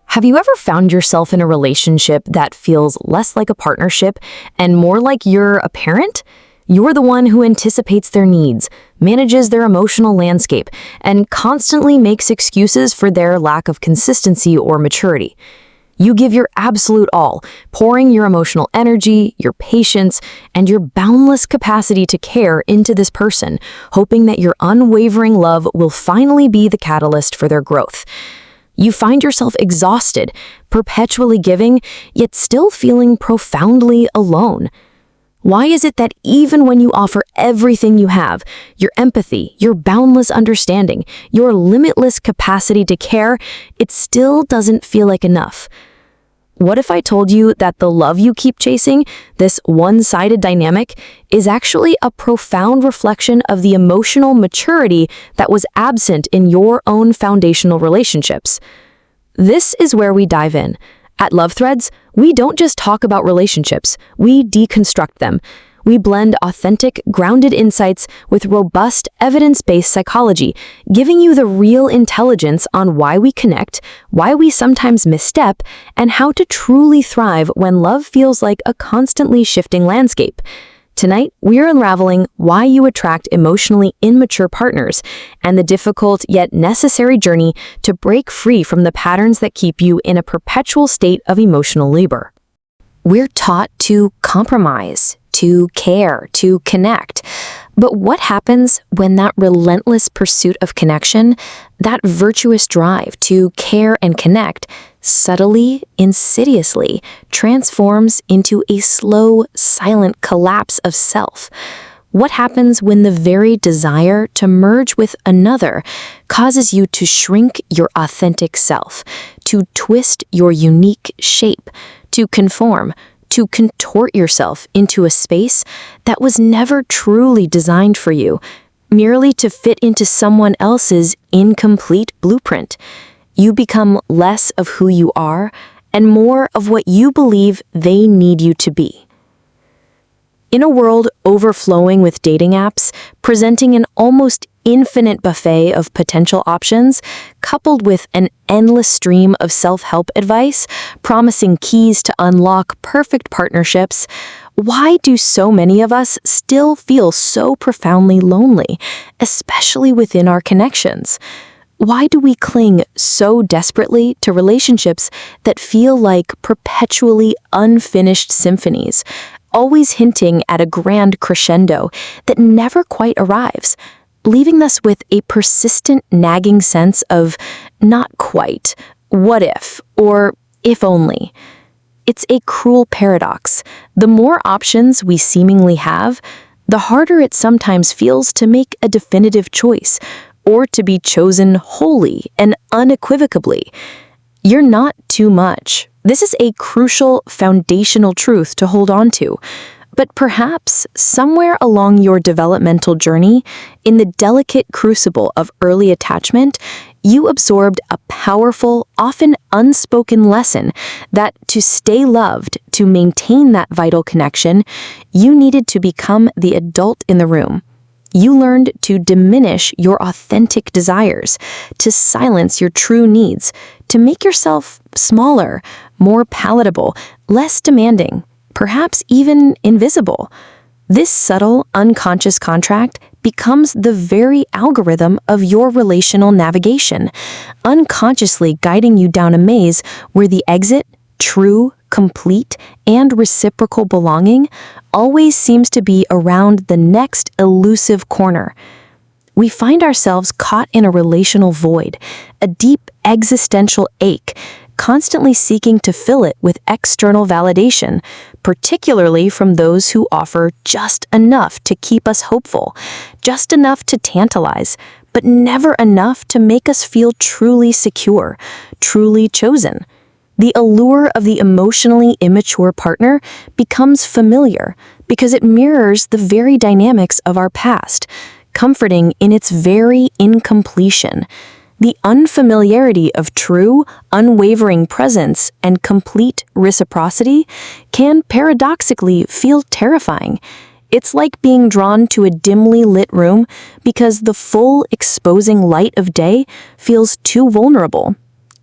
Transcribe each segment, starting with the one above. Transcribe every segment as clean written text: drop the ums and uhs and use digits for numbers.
Have you ever found yourself in a relationship that feels less like a partnership and more like you're a parent? You're the one who anticipates their needs, manages their emotional landscape, and constantly makes excuses for their lack of consistency or maturity. You give your absolute all, pouring your emotional energy, your patience, and your boundless capacity to care into this person, hoping that your unwavering love will finally be the catalyst for their growth. You find yourself exhausted, perpetually giving, yet still feeling profoundly alone. Why is it that even when you offer everything you have, your empathy, your boundless understanding, your limitless capacity to care, it still doesn't feel like enough? What if I told you that the love you keep chasing, this one-sided dynamic, is actually a profound reflection of the emotional maturity that was absent in your own foundational relationships? This is where we dive in. At Love Threads, we don't just talk about relationships, we deconstruct them. We blend authentic, grounded insights with robust, evidence-based psychology, giving you the real intelligence on why we connect, why we sometimes misstep, and how to truly thrive when love feels like a constantly shifting landscape. Tonight, we're unraveling why you attract emotionally immature partners and the difficult yet necessary journey to break free from the patterns that keep you in a perpetual state of emotional labor. We're taught to compromise, to care, to connect. But what happens when that relentless pursuit of connection, that virtuous drive to care and connect, subtly, insidiously transforms into a slow, silent collapse of self? What happens when the very desire to merge with another causes you to shrink your authentic self, to twist your unique shape, to conform, to contort yourself into a space that was never truly designed for you, merely to fit into someone else's incomplete blueprint? You become less of who you are and more of what you believe they need you to be. In a world overflowing with dating apps, presenting an almost infinite buffet of potential options, coupled with an endless stream of self-help advice, promising keys to unlock perfect partnerships, why do so many of us still feel so profoundly lonely, especially within our connections? Why do we cling so desperately to relationships that feel like perpetually unfinished symphonies, always hinting at a grand crescendo that never quite arrives, leaving us with a persistent nagging sense of not quite, what if, or if only? It's a cruel paradox. The more options we seemingly have, the harder it sometimes feels to make a definitive choice, or to be chosen wholly and unequivocally. You're not too much. This is a crucial, foundational truth to hold on to. But perhaps somewhere along your developmental journey, in the delicate crucible of early attachment, you absorbed a powerful, often unspoken lesson that to stay loved, to maintain that vital connection, you needed to become the adult in the room. You learned to diminish your authentic desires, to silence your true needs, to make yourself smaller, more palatable, less demanding, perhaps even invisible. This subtle, unconscious contract becomes the very algorithm of your relational navigation, unconsciously guiding you down a maze where the exit, true, complete, and reciprocal belonging, always seems to be around the next elusive corner. We find ourselves caught in a relational void, a deep existential ache, constantly seeking to fill it with external validation, particularly from those who offer just enough to keep us hopeful, just enough to tantalize, but never enough to make us feel truly secure, truly chosen. The allure of the emotionally immature partner becomes familiar because it mirrors the very dynamics of our past, comforting in its very incompletion. The unfamiliarity of true, unwavering presence and complete reciprocity can paradoxically feel terrifying. It's like being drawn to a dimly lit room because the full, exposing light of day feels too vulnerable,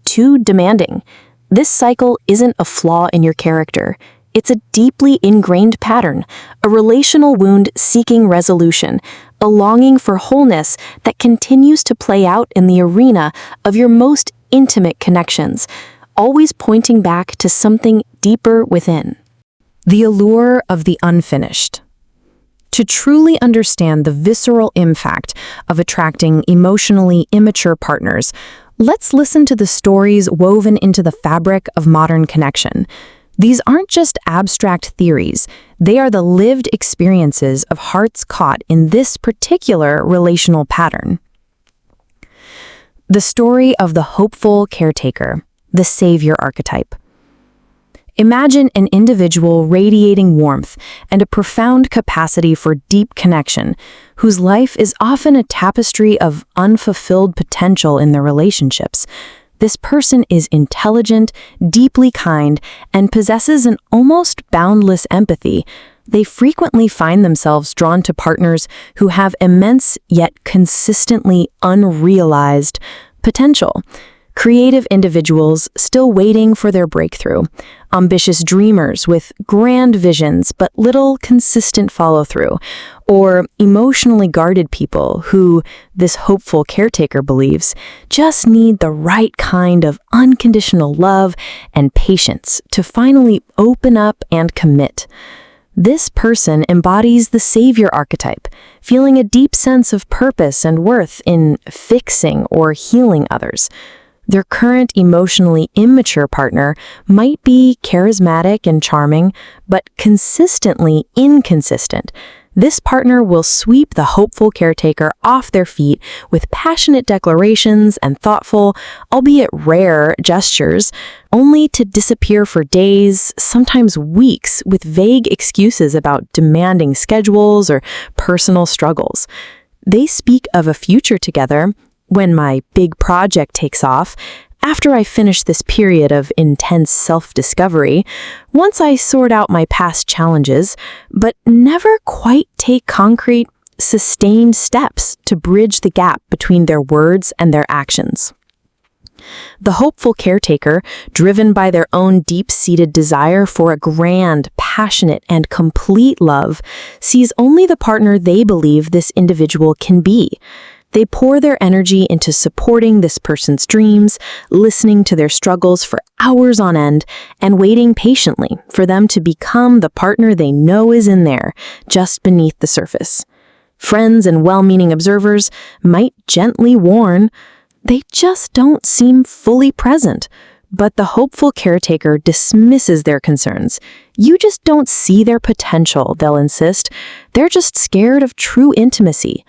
too demanding. This cycle isn't a flaw in your character. It's a deeply ingrained pattern, a relational wound seeking resolution, a longing for wholeness that continues to play out in the arena of your most intimate connections, always pointing back to something deeper within. The allure of the unfinished. To truly understand the visceral impact of attracting emotionally immature partners, let's listen to the stories woven into the fabric of modern connection. These aren't just abstract theories, they are the lived experiences of hearts caught in this particular relational pattern. The story of the hopeful caretaker, the savior archetype. Imagine an individual radiating warmth and a profound capacity for deep connection, whose life is often a tapestry of unfulfilled potential in their relationships. This person is intelligent, deeply kind, and possesses an almost boundless empathy. They frequently find themselves drawn to partners who have immense yet consistently unrealized potential. Creative individuals still waiting for their breakthrough, ambitious dreamers with grand visions but little consistent follow-through, or emotionally guarded people who, this hopeful caretaker believes, just need the right kind of unconditional love and patience to finally open up and commit. This person embodies the savior archetype, feeling a deep sense of purpose and worth in fixing or healing others. Their current emotionally immature partner might be charismatic and charming, but consistently inconsistent. This partner will sweep the hopeful caretaker off their feet with passionate declarations and thoughtful, albeit rare, gestures, only to disappear for days, sometimes weeks, with vague excuses about demanding schedules or personal struggles. They speak of a future together, when my big project takes off, after I finish this period of intense self-discovery, once I sort out my past challenges, but never quite take concrete, sustained steps to bridge the gap between their words and their actions. The hopeful caretaker, driven by their own deep-seated desire for a grand, passionate, and complete love, sees only the partner they believe this individual can be. They pour their energy into supporting this person's dreams, listening to their struggles for hours on end, and waiting patiently for them to become the partner they know is in there, just beneath the surface. Friends and well-meaning observers might gently warn, they just don't seem fully present. But the hopeful caretaker dismisses their concerns. You just don't see their potential, they'll insist. They're just scared of true intimacy.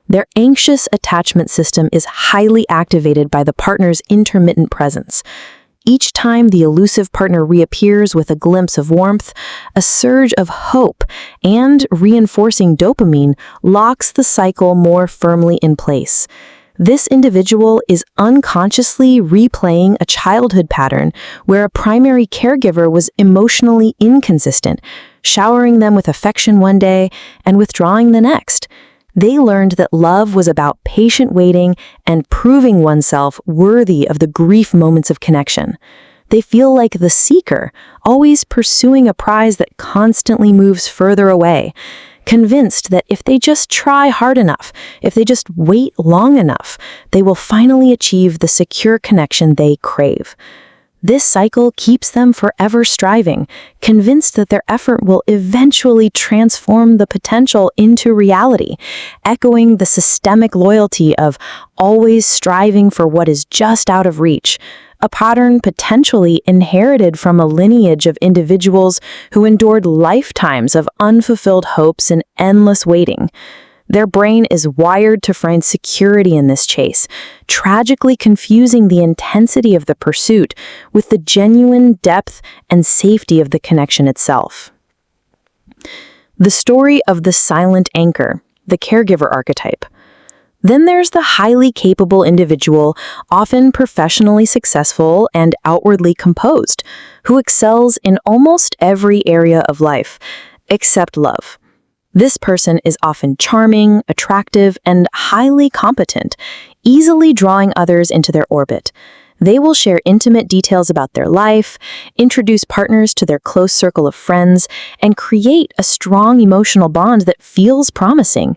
Their anxious attachment system is highly activated by the partner's intermittent presence. Each time the elusive partner reappears with a glimpse of warmth, a surge of hope and reinforcing dopamine locks the cycle more firmly in place. This individual is unconsciously replaying a childhood pattern where a primary caregiver was emotionally inconsistent, showering them with affection one day and withdrawing the next. They learned that love was about patient waiting and proving oneself worthy of the grief moments of connection. They feel like the seeker, always pursuing a prize that constantly moves further away, convinced that if they just try hard enough, if they just wait long enough, they will finally achieve the secure connection they crave. This cycle keeps them forever striving, convinced that their effort will eventually transform the potential into reality, echoing the systemic loyalty of always striving for what is just out of reach, a pattern potentially inherited from a lineage of individuals who endured lifetimes of unfulfilled hopes and endless waiting. Their brain is wired to find security in this chase, tragically confusing the intensity of the pursuit with the genuine depth and safety of the connection itself. The story of the silent anchor, the caregiver archetype. Then there's the highly capable individual, often professionally successful and outwardly composed, who excels in almost every area of life, except love. This person is often charming, attractive, and highly competent, easily drawing others into their orbit. They will share intimate details about their life, introduce partners to their close circle of friends, and create a strong emotional bond that feels promising.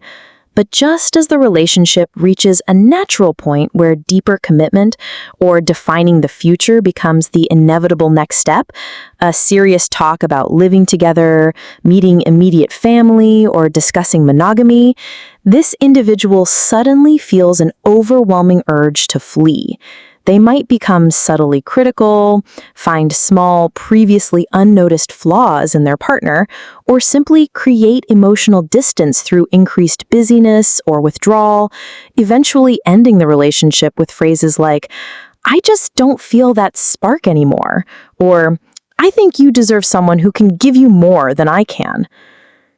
But just as the relationship reaches a natural point where deeper commitment or defining the future becomes the inevitable next step, a serious talk about living together, meeting immediate family, or discussing monogamy, this individual suddenly feels an overwhelming urge to flee. They might become subtly critical, find small, previously unnoticed flaws in their partner, or simply create emotional distance through increased busyness or withdrawal, eventually ending the relationship with phrases like, "I just don't feel that spark anymore," or "I think you deserve someone who can give you more than I can."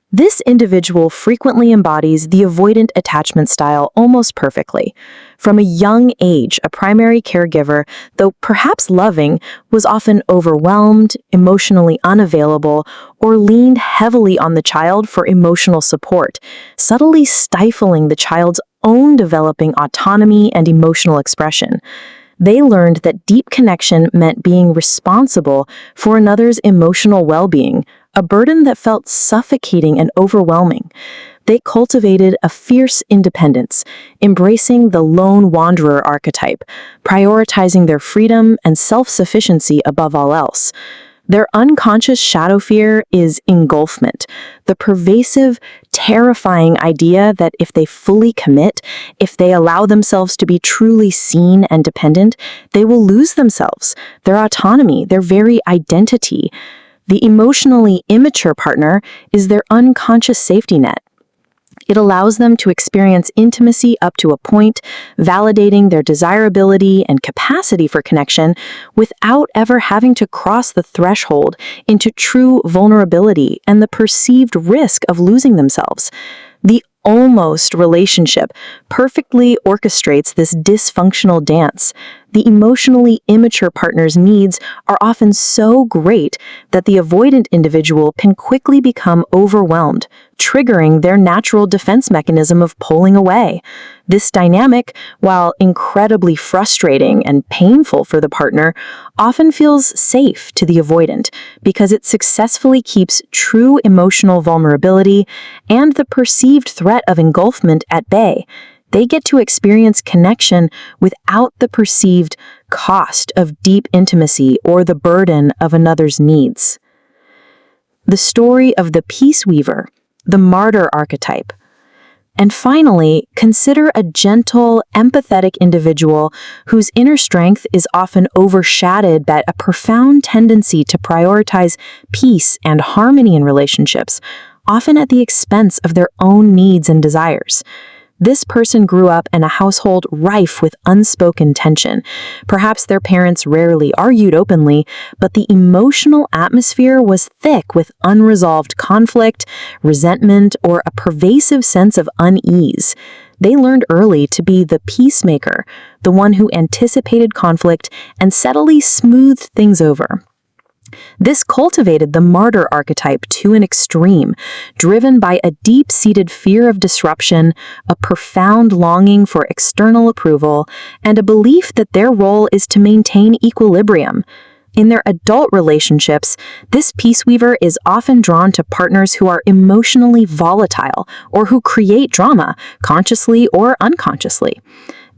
This individual frequently embodies the avoidant attachment style almost perfectly. From a young age, a primary caregiver, though perhaps loving, was often overwhelmed, emotionally unavailable, or leaned heavily on the child for emotional support, subtly stifling the child's own developing autonomy and emotional expression. They learned that deep connection meant being responsible for another's emotional well-being, a burden that felt suffocating and overwhelming. They cultivated a fierce independence, embracing the lone wanderer archetype, prioritizing their freedom and self-sufficiency above all else. Their unconscious shadow fear is engulfment, the pervasive, terrifying idea that if they fully commit, if they allow themselves to be truly seen and dependent, they will lose themselves, their autonomy, their very identity. The emotionally immature partner is their unconscious safety net. It allows them to experience intimacy up to a point, validating their desirability and capacity for connection without ever having to cross the threshold into true vulnerability and the perceived risk of losing themselves. The almost relationship perfectly orchestrates this dysfunctional dance. The emotionally immature partner's needs are often so great that the avoidant individual can quickly become overwhelmed, triggering their natural defense mechanism of pulling away. This dynamic, while incredibly frustrating and painful for the partner, often feels safe to the avoidant because it successfully keeps true emotional vulnerability and the perceived threat of engulfment at bay. They get to experience connection without the perceived cost of deep intimacy or the burden of another's needs. The story of the peace weaver, the martyr archetype. And finally, consider a gentle, empathetic individual whose inner strength is often overshadowed by a profound tendency to prioritize peace and harmony in relationships, often at the expense of their own needs and desires. This person grew up in a household rife with unspoken tension. Perhaps their parents rarely argued openly, but the emotional atmosphere was thick with unresolved conflict, resentment, or a pervasive sense of unease. They learned early to be the peacemaker, the one who anticipated conflict and subtly smoothed things over. This cultivated the martyr archetype to an extreme, driven by a deep-seated fear of disruption, a profound longing for external approval, and a belief that their role is to maintain equilibrium. In their adult relationships, this peace weaver is often drawn to partners who are emotionally volatile or who create drama, consciously or unconsciously.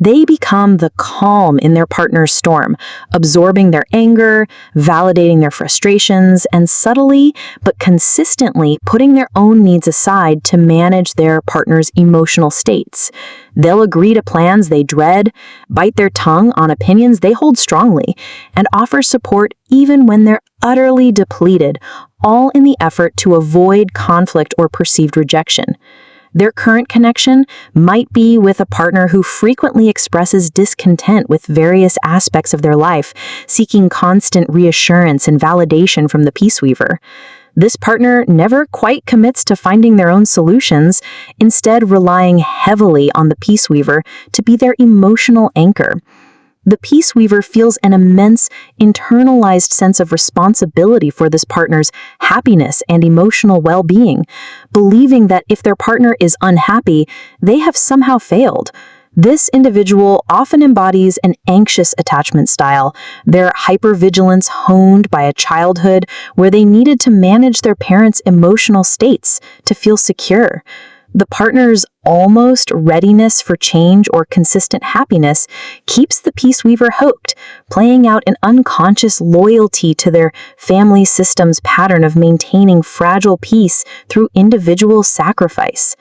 They become the calm in their partner's storm, absorbing their anger, validating their frustrations, and subtly but consistently putting their own needs aside to manage their partner's emotional states. They'll agree to plans they dread, bite their tongue on opinions they hold strongly, and offer support even when they're utterly depleted, all in the effort to avoid conflict or perceived rejection. Their current connection might be with a partner who frequently expresses discontent with various aspects of their life, seeking constant reassurance and validation from the peace weaver. This partner never quite commits to finding their own solutions, instead relying heavily on the peace weaver to be their emotional anchor. The peace weaver feels an immense, internalized sense of responsibility for this partner's happiness and emotional well-being, believing that if their partner is unhappy, they have somehow failed. This individual often embodies an anxious attachment style, their hypervigilance honed by a childhood where they needed to manage their parents' emotional states to feel secure. The partner's almost readiness for change or consistent happiness keeps the peace weaver hooked, playing out an unconscious loyalty to their family system's pattern of maintaining fragile peace through individual sacrifice.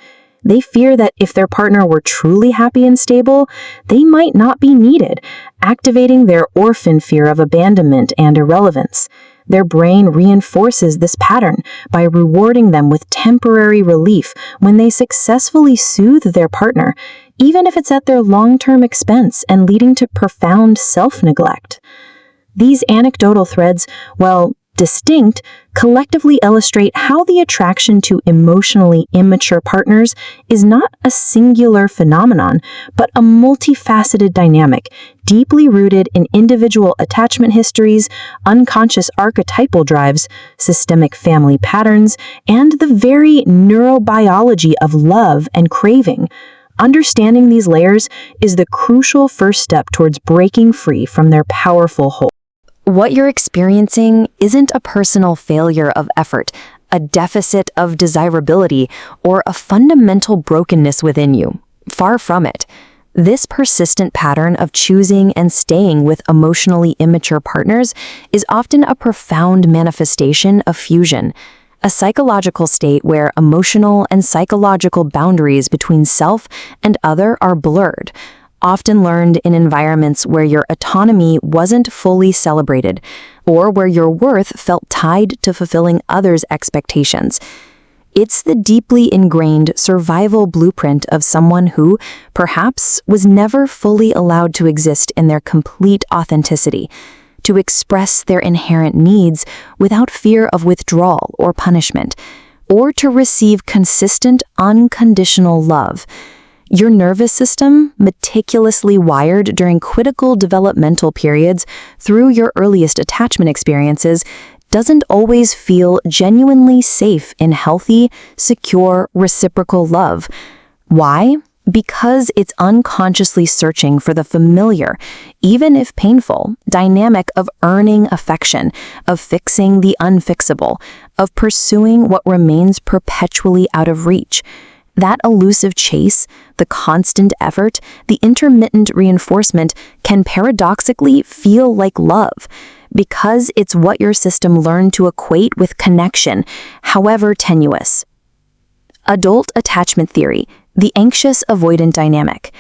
They fear that if their partner were truly happy and stable, they might not be needed, activating their orphan fear of abandonment and irrelevance. Their brain reinforces this pattern by rewarding them with temporary relief when they successfully soothe their partner, even if it's at their long-term expense and leading to profound self-neglect. These anecdotal threads, while distinct, collectively illustrate how the attraction to emotionally immature partners is not a singular phenomenon, but a multifaceted dynamic, deeply rooted in individual attachment histories, unconscious archetypal drives, systemic family patterns, and the very neurobiology of love and craving. Understanding these layers is the crucial first step towards breaking free from their powerful hold. What you're experiencing isn't a personal failure of effort, a deficit of desirability, or a fundamental brokenness within you. Far from it. This persistent pattern of choosing and staying with emotionally immature partners is often a profound manifestation of fusion, a psychological state where emotional and psychological boundaries between self and other are blurred, often learned in environments where your autonomy wasn't fully celebrated, or where your worth felt tied to fulfilling others' expectations. It's the deeply ingrained survival blueprint of someone who, perhaps, was never fully allowed to exist in their complete authenticity, to express their inherent needs without fear of withdrawal or punishment, or to receive consistent, unconditional love. Your nervous system, meticulously wired during critical developmental periods through your earliest attachment experiences, doesn't always feel genuinely safe in healthy, secure, reciprocal love. Why? Because it's unconsciously searching for the familiar, even if painful, dynamic of earning affection, of fixing the unfixable, of pursuing what remains perpetually out of reach. That elusive chase, the constant effort, the intermittent reinforcement can paradoxically feel like love, because it's what your system learned to equate with connection, however tenuous. Adult attachment theory, the anxious-avoidant dynamic.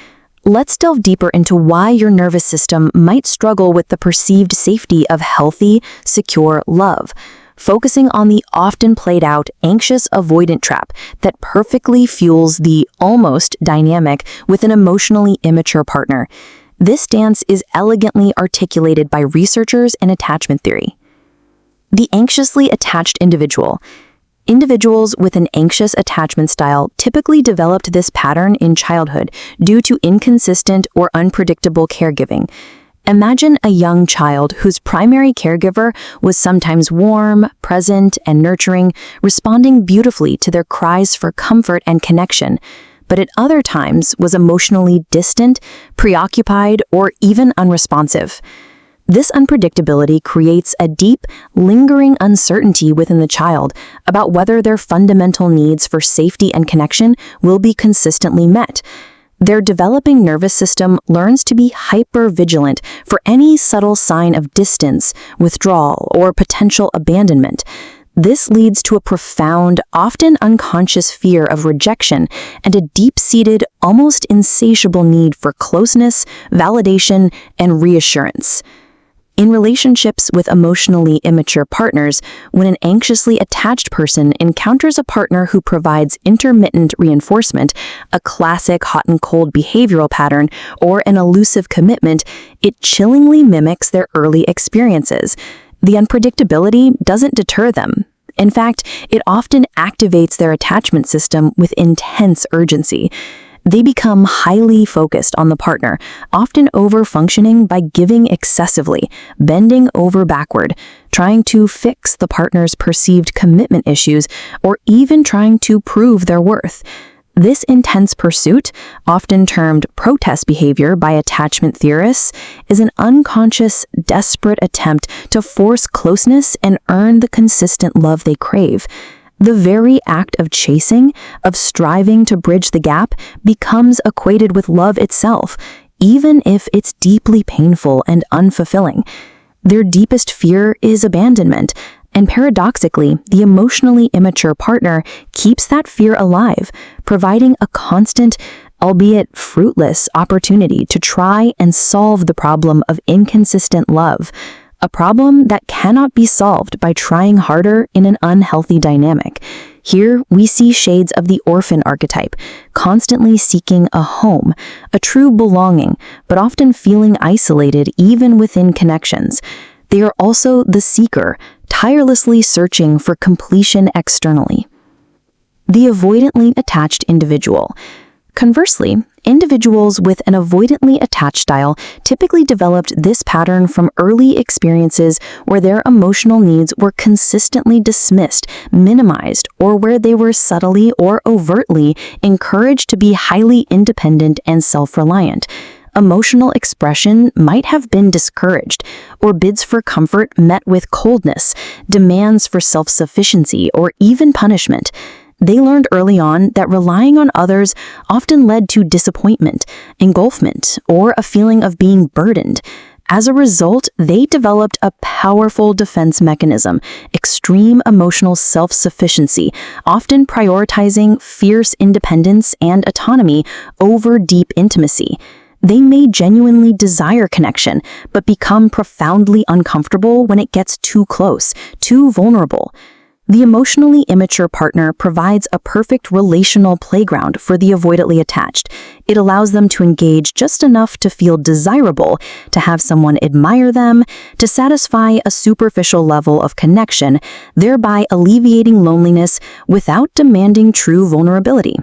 Let's delve deeper into why your nervous system might struggle with the perceived safety of healthy, secure love, focusing on the often played out anxious-avoidant trap that perfectly fuels the almost dynamic with an emotionally immature partner. This dance is elegantly articulated by researchers in attachment theory. The anxiously attached individual. Individuals with an anxious attachment style typically developed this pattern in childhood due to inconsistent or unpredictable caregiving. Imagine a young child whose primary caregiver was sometimes warm, present, and nurturing, responding beautifully to their cries for comfort and connection, but at other times was emotionally distant, preoccupied, or even unresponsive. This unpredictability creates a deep, lingering uncertainty within the child about whether their fundamental needs for safety and connection will be consistently met. Their developing nervous system learns to be hyper-vigilant for any subtle sign of distance, withdrawal, or potential abandonment. This leads to a profound, often unconscious fear of rejection and a deep-seated, almost insatiable need for closeness, validation, and reassurance. In relationships with emotionally immature partners, when an anxiously attached person encounters a partner who provides intermittent reinforcement, a classic hot and cold behavioral pattern, or an elusive commitment, it chillingly mimics their early experiences. The unpredictability doesn't deter them. In fact, it often activates their attachment system with intense urgency. They become highly focused on the partner, often over-functioning by giving excessively, bending over backward, trying to fix the partner's perceived commitment issues, or even trying to prove their worth. This intense pursuit, often termed protest behavior by attachment theorists, is an unconscious, desperate attempt to force closeness and earn the consistent love they crave. The very act of chasing, of striving to bridge the gap, becomes equated with love itself, even if it's deeply painful and unfulfilling. Their deepest fear is abandonment, and paradoxically, the emotionally immature partner keeps that fear alive, providing a constant, albeit fruitless, opportunity to try and solve the problem of inconsistent love, a problem that cannot be solved by trying harder in an unhealthy dynamic. Here, we see shades of the orphan archetype, constantly seeking a home, a true belonging, but often feeling isolated even within connections. They are also the seeker, tirelessly searching for completion externally. The avoidantly attached individual. Conversely, individuals with an avoidantly attached style typically developed this pattern from early experiences where their emotional needs were consistently dismissed, minimized, or where they were subtly or overtly encouraged to be highly independent and self-reliant. Emotional expression might have been discouraged, or bids for comfort met with coldness, demands for self-sufficiency, or even punishment. They learned early on that relying on others often led to disappointment, engulfment, or a feeling of being burdened. As a result, they developed a powerful defense mechanism, extreme emotional self-sufficiency, often prioritizing fierce independence and autonomy over deep intimacy. They may genuinely desire connection, but become profoundly uncomfortable when it gets too close, too vulnerable. The emotionally immature partner provides a perfect relational playground for the avoidantly attached. It allows them to engage just enough to feel desirable, to have someone admire them, to satisfy a superficial level of connection, thereby alleviating loneliness without demanding true vulnerability.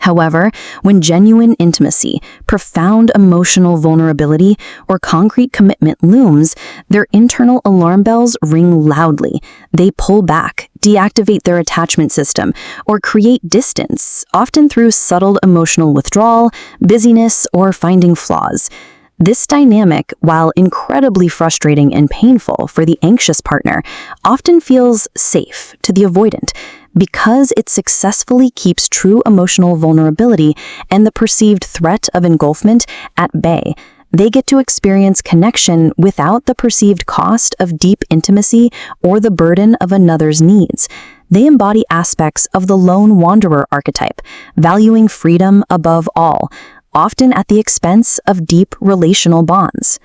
However, when genuine intimacy, profound emotional vulnerability, or concrete commitment looms, their internal alarm bells ring loudly. They pull back, deactivate their attachment system, or create distance, often through subtle emotional withdrawal, busyness, or finding flaws. This dynamic, while incredibly frustrating and painful for the anxious partner, often feels safe to the avoidant, because it successfully keeps true emotional vulnerability and the perceived threat of engulfment at bay. They get to experience connection without the perceived cost of deep intimacy or the burden of another's needs. They embody aspects of the lone wanderer archetype, valuing freedom above all, often at the expense of deep relational bonds.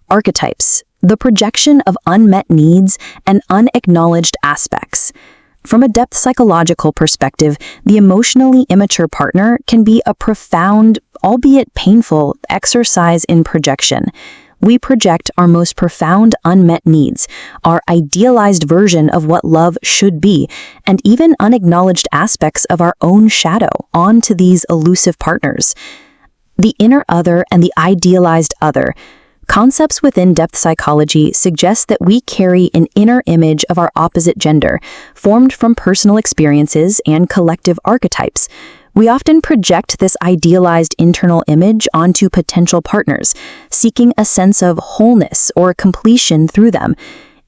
Archetypes, the projection of unmet needs and unacknowledged aspects. From a depth psychological perspective, the emotionally immature partner can be a profound, albeit painful, exercise in projection. We project our most profound unmet needs, our idealized version of what love should be, and even unacknowledged aspects of our own shadow onto these elusive partners. The inner other and the idealized other. Concepts within depth psychology suggest that we carry an inner image of our opposite gender, formed from personal experiences and collective archetypes. We often project this idealized internal image onto potential partners, seeking a sense of wholeness or completion through them.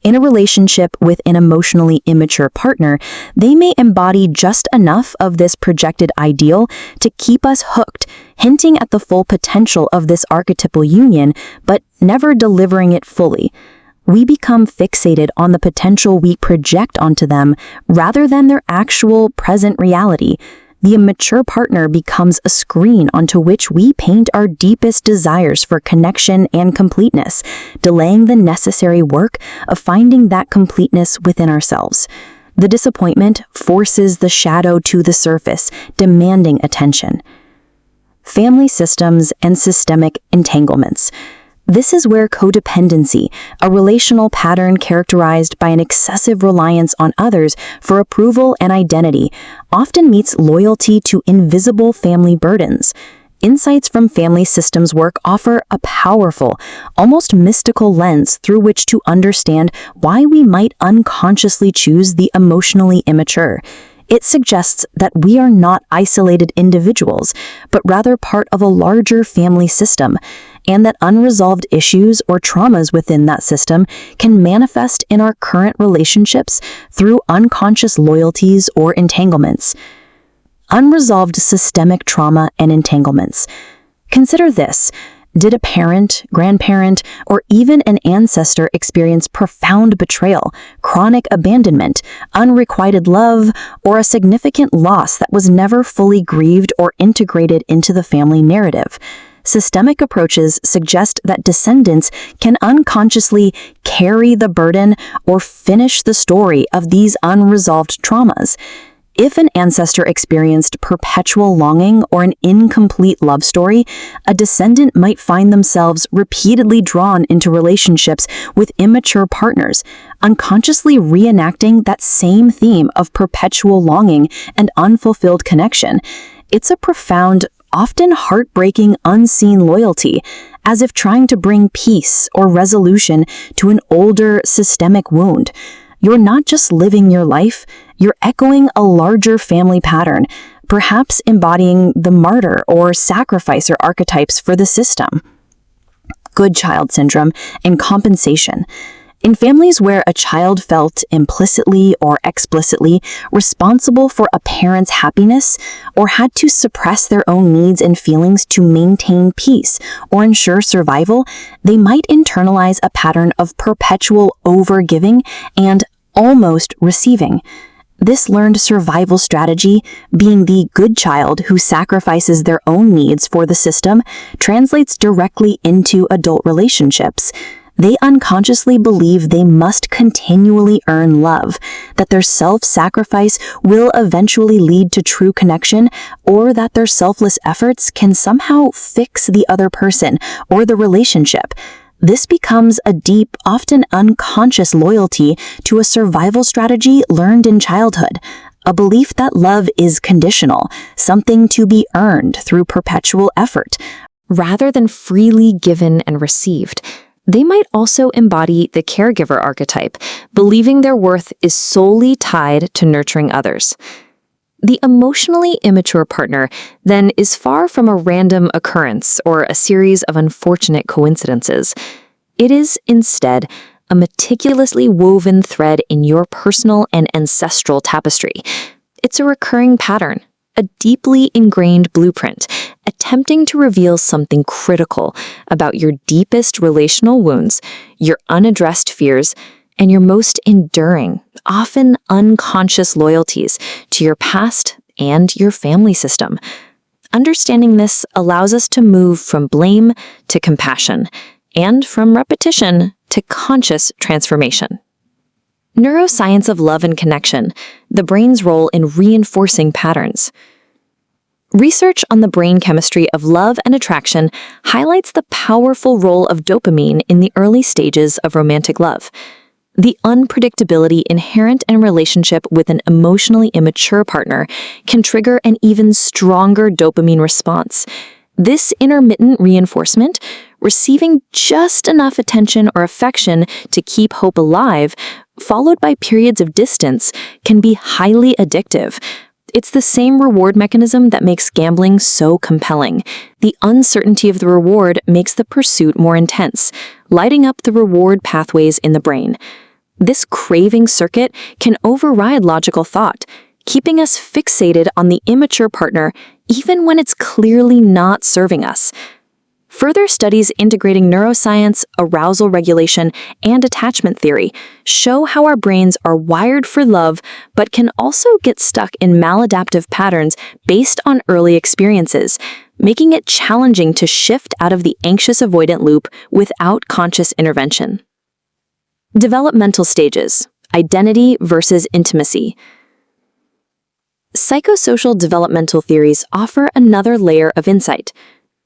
In a relationship with an emotionally immature partner, they may embody just enough of this projected ideal to keep us hooked, hinting at the full potential of this archetypal union, but never delivering it fully. We become fixated on the potential we project onto them rather than their actual present reality. The immature partner becomes a screen onto which we paint our deepest desires for connection and completeness, delaying the necessary work of finding that completeness within ourselves. The disappointment forces the shadow to the surface, demanding attention. Family systems and systemic entanglements. This is where codependency, a relational pattern characterized by an excessive reliance on others for approval and identity, often meets loyalty to invisible family burdens. Insights from family systems work offer a powerful, almost mystical lens through which to understand why we might unconsciously choose the emotionally immature. It suggests that we are not isolated individuals, but rather part of a larger family system, and that unresolved issues or traumas within that system can manifest in our current relationships through unconscious loyalties or entanglements. Unresolved systemic trauma and entanglements. Consider this. Did a parent, grandparent, or even an ancestor experience profound betrayal, chronic abandonment, unrequited love, or a significant loss that was never fully grieved or integrated into the family narrative? Systemic approaches suggest that descendants can unconsciously carry the burden or finish the story of these unresolved traumas. If an ancestor experienced perpetual longing or an incomplete love story, a descendant might find themselves repeatedly drawn into relationships with immature partners, unconsciously reenacting that same theme of perpetual longing and unfulfilled connection. It's a profound, often heartbreaking, unseen loyalty, as if trying to bring peace or resolution to an older systemic wound. You're not just living your life, you're echoing a larger family pattern, perhaps embodying the martyr or sacrificer archetypes for the system. Good child syndrome and compensation. In families where a child felt implicitly or explicitly responsible for a parent's happiness or had to suppress their own needs and feelings to maintain peace or ensure survival, they might internalize a pattern of perpetual overgiving and almost receiving. This learned survival strategy, being the good child who sacrifices their own needs for the system, translates directly into adult relationships. They unconsciously believe they must continually earn love, that their self-sacrifice will eventually lead to true connection, or that their selfless efforts can somehow fix the other person or the relationship. This becomes a deep, often unconscious loyalty to a survival strategy learned in childhood, a belief that love is conditional, something to be earned through perpetual effort, rather than freely given and received. They might also embody the caregiver archetype, believing their worth is solely tied to nurturing others. The emotionally immature partner, then, is far from a random occurrence or a series of unfortunate coincidences. It is, instead, a meticulously woven thread in your personal and ancestral tapestry. It's a recurring pattern, a deeply ingrained blueprint, attempting to reveal something critical about your deepest relational wounds, your unaddressed fears, and your most enduring, often unconscious loyalties to your past and your family system. Understanding this allows us to move from blame to compassion, and from repetition to conscious transformation. Neuroscience of love and connection, the brain's role in reinforcing patterns. Research on the brain chemistry of love and attraction highlights the powerful role of dopamine in the early stages of romantic love. The unpredictability inherent in a relationship with an emotionally immature partner can trigger an even stronger dopamine response. This intermittent reinforcement, receiving just enough attention or affection to keep hope alive, followed by periods of distance, can be highly addictive. It's the same reward mechanism that makes gambling so compelling. The uncertainty of the reward makes the pursuit more intense, lighting up the reward pathways in the brain. This craving circuit can override logical thought, keeping us fixated on the immature partner even when it's clearly not serving us. Further studies integrating neuroscience, arousal regulation, and attachment theory show how our brains are wired for love but can also get stuck in maladaptive patterns based on early experiences, making it challenging to shift out of the anxious-avoidant loop without conscious intervention. Developmental stages: identity versus intimacy. Psychosocial developmental theories offer another layer of insight.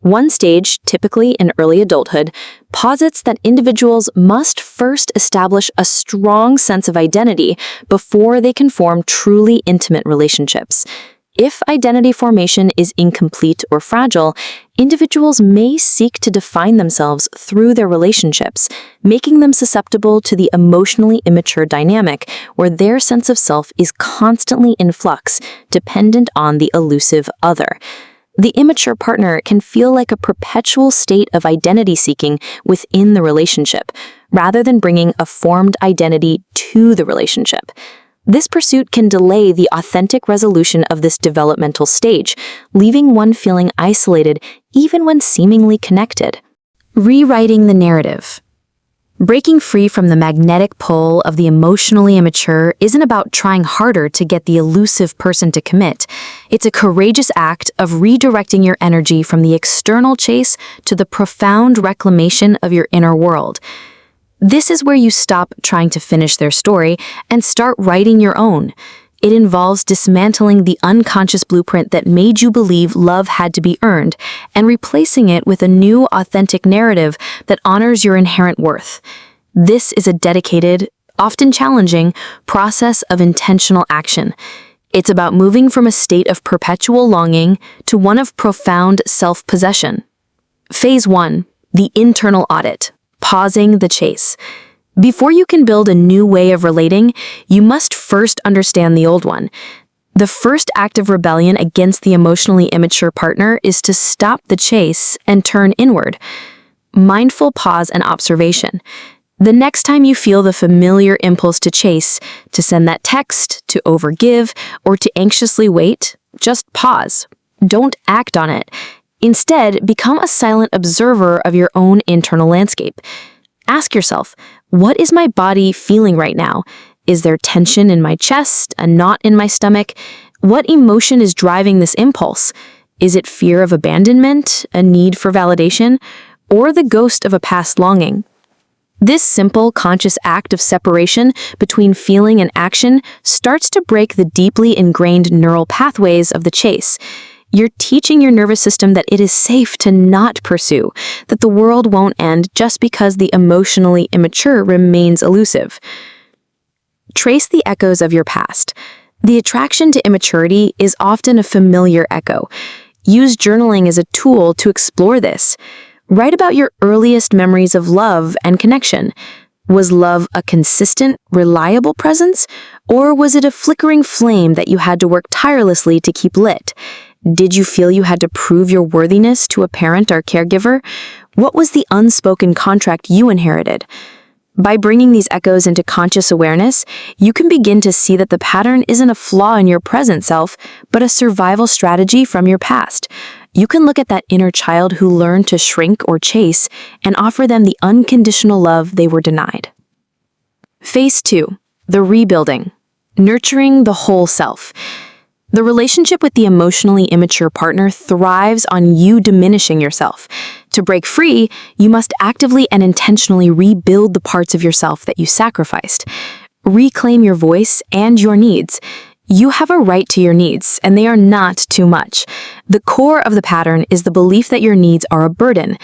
One stage, typically in early adulthood, posits that individuals must first establish a strong sense of identity before they can form truly intimate relationships. If identity formation is incomplete or fragile, individuals may seek to define themselves through their relationships, making them susceptible to the emotionally immature dynamic where their sense of self is constantly in flux, dependent on the elusive other. The immature partner can feel like a perpetual state of identity seeking within the relationship, rather than bringing a formed identity to the relationship. This pursuit can delay the authentic resolution of this developmental stage, leaving one feeling isolated even when seemingly connected. Rewriting the narrative. Breaking free from the magnetic pull of the emotionally immature isn't about trying harder to get the elusive person to commit. It's a courageous act of redirecting your energy from the external chase to the profound reclamation of your inner world. This is where you stop trying to finish their story and start writing your own. It involves dismantling the unconscious blueprint that made you believe love had to be earned and replacing it with a new, authentic narrative that honors your inherent worth. This is a dedicated, often challenging, process of intentional action. It's about moving from a state of perpetual longing to one of profound self-possession. Phase 1. The internal audit. Pausing the chase. Before you can build a new way of relating, you must first understand the old one. The first act of rebellion against the emotionally immature partner is to stop the chase and turn inward. Mindful pause and observation. The next time you feel the familiar impulse to chase, to send that text, to overgive, or to anxiously wait, just pause. Don't act on it. Instead, become a silent observer of your own internal landscape. Ask yourself, what is my body feeling right now? Is there tension in my chest, a knot in my stomach? What emotion is driving this impulse? Is it fear of abandonment, a need for validation, or the ghost of a past longing? This simple, conscious act of separation between feeling and action starts to break the deeply ingrained neural pathways of the chase. You're teaching your nervous system that it is safe to not pursue, that the world won't end just because the emotionally immature remains elusive. Trace the echoes of your past. The attraction to immaturity is often a familiar echo. Use journaling as a tool to explore this. Write about your earliest memories of love and connection. Was love a consistent, reliable presence, or was it a flickering flame that you had to work tirelessly to keep lit? Did you feel you had to prove your worthiness to a parent or caregiver? What was the unspoken contract you inherited? By bringing these echoes into conscious awareness, you can begin to see that the pattern isn't a flaw in your present self, but a survival strategy from your past. You can look at that inner child who learned to shrink or chase and offer them the unconditional love they were denied. Phase 2. The rebuilding. Nurturing the whole self. The relationship with the emotionally immature partner thrives on you diminishing yourself. To break free, you must actively and intentionally rebuild the parts of yourself that you sacrificed. Reclaim your voice and your needs. You have a right to your needs, and they are not too much. The core of the pattern is the belief that your needs are a burden.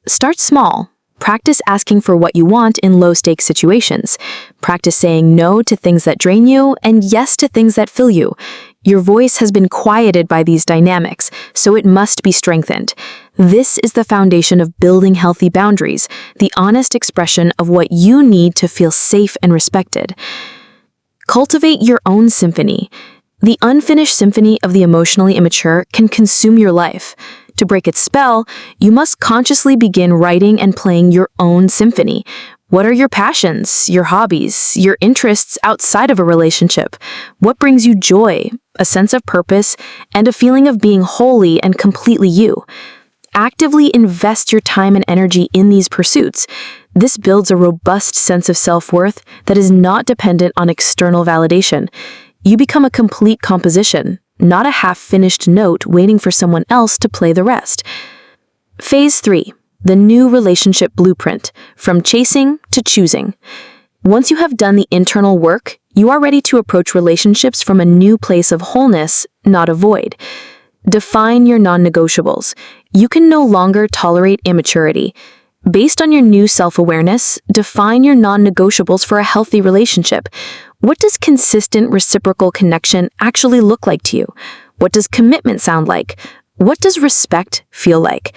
Start small. Practice asking for what you want in low-stakes situations. Practice saying no to things that drain you and yes to things that fill you. Your voice has been quieted by these dynamics, so it must be strengthened. This is the foundation of building healthy boundaries, the honest expression of what you need to feel safe and respected. Cultivate your own symphony. The unfinished symphony of the emotionally immature can consume your life. To break its spell, you must consciously begin writing and playing your own symphony. What are your passions, your hobbies, your interests outside of a relationship? What brings you joy, a sense of purpose, and a feeling of being wholly and completely you? Actively invest your time and energy in these pursuits. This builds a robust sense of self-worth that is not dependent on external validation. You become a complete composition, not a half-finished note waiting for someone else to play the rest. Phase 3. The new relationship blueprint, from chasing to choosing. Once you have done the internal work, you are ready to approach relationships from a new place of wholeness, not a void. Define your non-negotiables. You can no longer tolerate immaturity. Based on your new self-awareness, define your non-negotiables for a healthy relationship. What does consistent reciprocal connection actually look like to you? What does commitment sound like? What does respect feel like?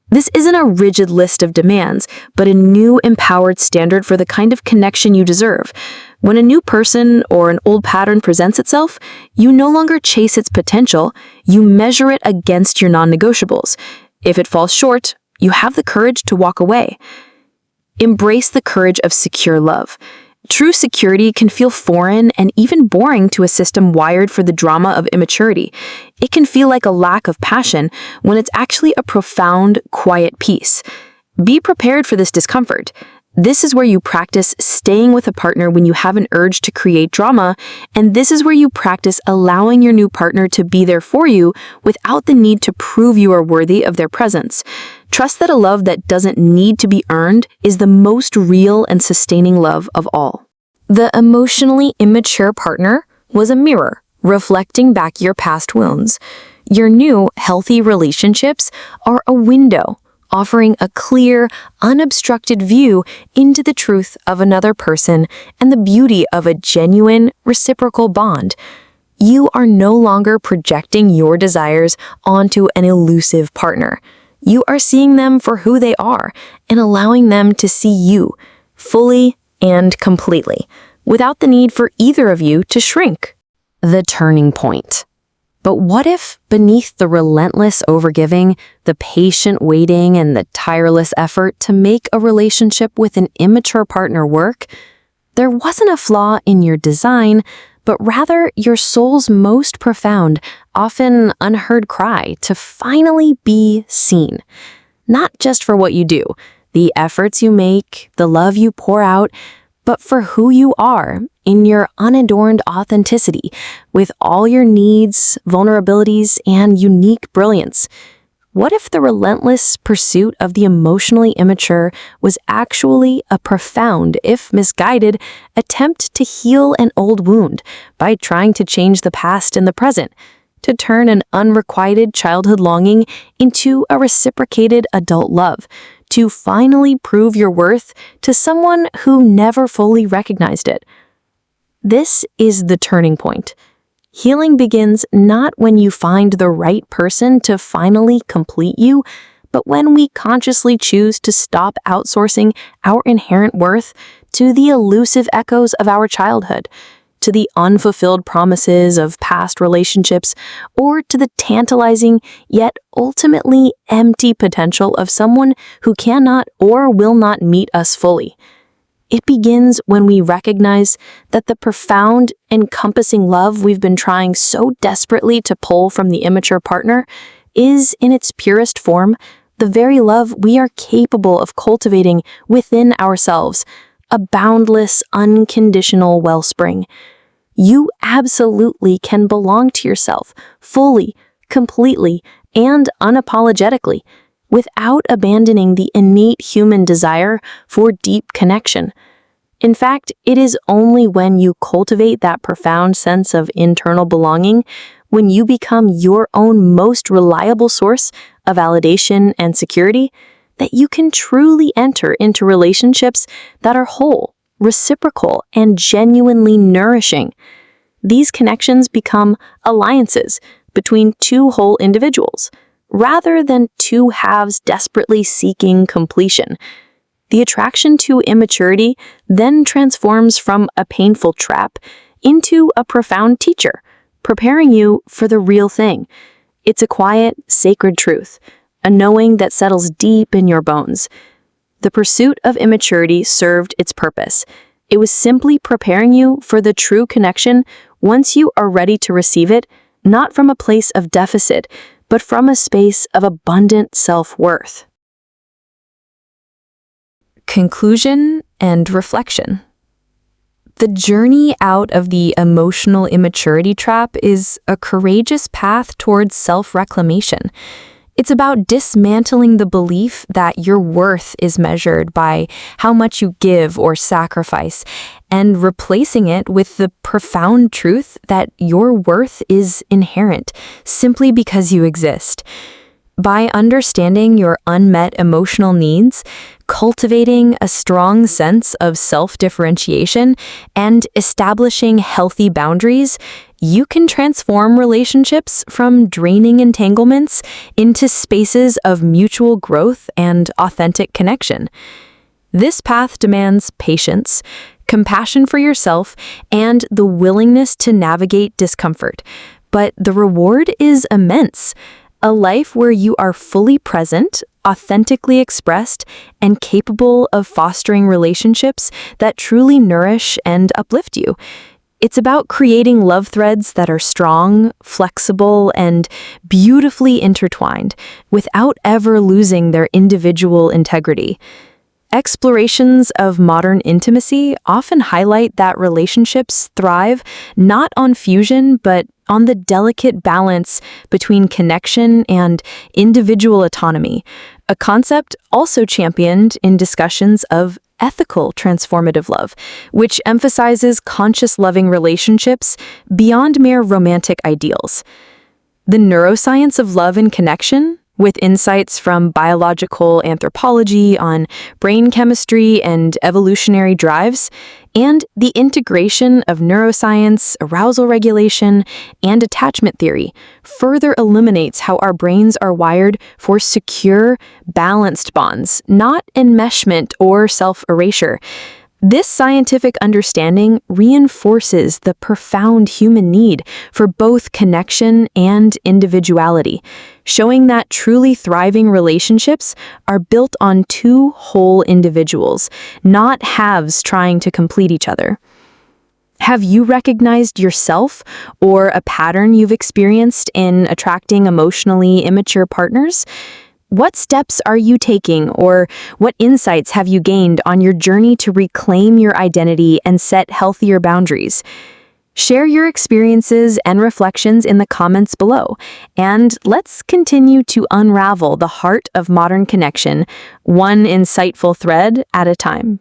This isn't a rigid list of demands, but a new empowered standard for the kind of connection you deserve. When a new person or an old pattern presents itself, you no longer chase its potential, you measure it against your non-negotiables. If it falls short, you have the courage to walk away. Embrace the courage of secure love. True security can feel foreign and even boring to a system wired for the drama of immaturity. It can feel like a lack of passion when it's actually a profound, quiet peace. Be prepared for this discomfort. This is where you practice staying with a partner when you have an urge to create drama, and this is where you practice allowing your new partner to be there for you without the need to prove you are worthy of their presence. Trust that a love that doesn't need to be earned is the most real and sustaining love of all. The emotionally immature partner was a mirror, reflecting back your past wounds. Your new, healthy relationships are a window, offering a clear, unobstructed view into the truth of another person and the beauty of a genuine, reciprocal bond. You are no longer projecting your desires onto an elusive partner. You are seeing them for who they are and allowing them to see you fully and completely, without the need for either of you to shrink. The turning point. But what if, beneath the relentless overgiving, the patient waiting, and the tireless effort to make a relationship with an immature partner work, there wasn't a flaw in your design, but rather your soul's most profound, often unheard cry to finally be seen? Not just for what you do, the efforts you make, the love you pour out, but for who you are in your unadorned authenticity, with all your needs, vulnerabilities, and unique brilliance. What if the relentless pursuit of the emotionally immature was actually a profound, if misguided, attempt to heal an old wound by trying to change the past and the present, to turn an unrequited childhood longing into a reciprocated adult love, to finally prove your worth to someone who never fully recognized it? This is the turning point. Healing begins not when you find the right person to finally complete you, but when we consciously choose to stop outsourcing our inherent worth to the elusive echoes of our childhood, to the unfulfilled promises of past relationships, or to the tantalizing yet ultimately empty potential of someone who cannot or will not meet us fully. It begins when we recognize that the profound, encompassing love we've been trying so desperately to pull from the immature partner is, in its purest form, the very love we are capable of cultivating within ourselves, a boundless, unconditional wellspring. You absolutely can belong to yourself fully, completely, and unapologetically, without abandoning the innate human desire for deep connection. In fact, it is only when you cultivate that profound sense of internal belonging, when you become your own most reliable source of validation and security, that you can truly enter into relationships that are whole, reciprocal, and genuinely nourishing. These connections become alliances between two whole individuals, rather than two halves desperately seeking completion. The attraction to immaturity then transforms from a painful trap into a profound teacher, preparing you for the real thing. It's a quiet, sacred truth, a knowing that settles deep in your bones. The pursuit of immaturity served its purpose. It was simply preparing you for the true connection once you are ready to receive it, not from a place of deficit, but from a space of abundant self-worth. Conclusion and reflection. The journey out of the emotional immaturity trap is a courageous path towards self-reclamation. It's about dismantling the belief that your worth is measured by how much you give or sacrifice, and replacing it with the profound truth that your worth is inherent simply because you exist. By understanding your unmet emotional needs, cultivating a strong sense of self-differentiation, and establishing healthy boundaries, you can transform relationships from draining entanglements into spaces of mutual growth and authentic connection. This path demands patience, compassion for yourself, and the willingness to navigate discomfort. But the reward is immense. A life where you are fully present, authentically expressed, and capable of fostering relationships that truly nourish and uplift you. It's about creating love threads that are strong, flexible, and beautifully intertwined without ever losing their individual integrity. Explorations of modern intimacy often highlight that relationships thrive not on fusion, but on the delicate balance between connection and individual autonomy, a concept also championed in discussions of ethical transformative love, which emphasizes conscious loving relationships beyond mere romantic ideals. The neuroscience of love and connection, with insights from biological anthropology on brain chemistry and evolutionary drives, and the integration of neuroscience, arousal regulation, and attachment theory, further illuminates how our brains are wired for secure, balanced bonds, not enmeshment or self-erasure. This scientific understanding reinforces the profound human need for both connection and individuality, showing that truly thriving relationships are built on two whole individuals, not halves trying to complete each other. Have you recognized yourself or a pattern you've experienced in attracting emotionally immature partners? What steps are you taking, or what insights have you gained on your journey to reclaim your identity and set healthier boundaries? Share your experiences and reflections in the comments below, and let's continue to unravel the heart of modern connection, one insightful thread at a time.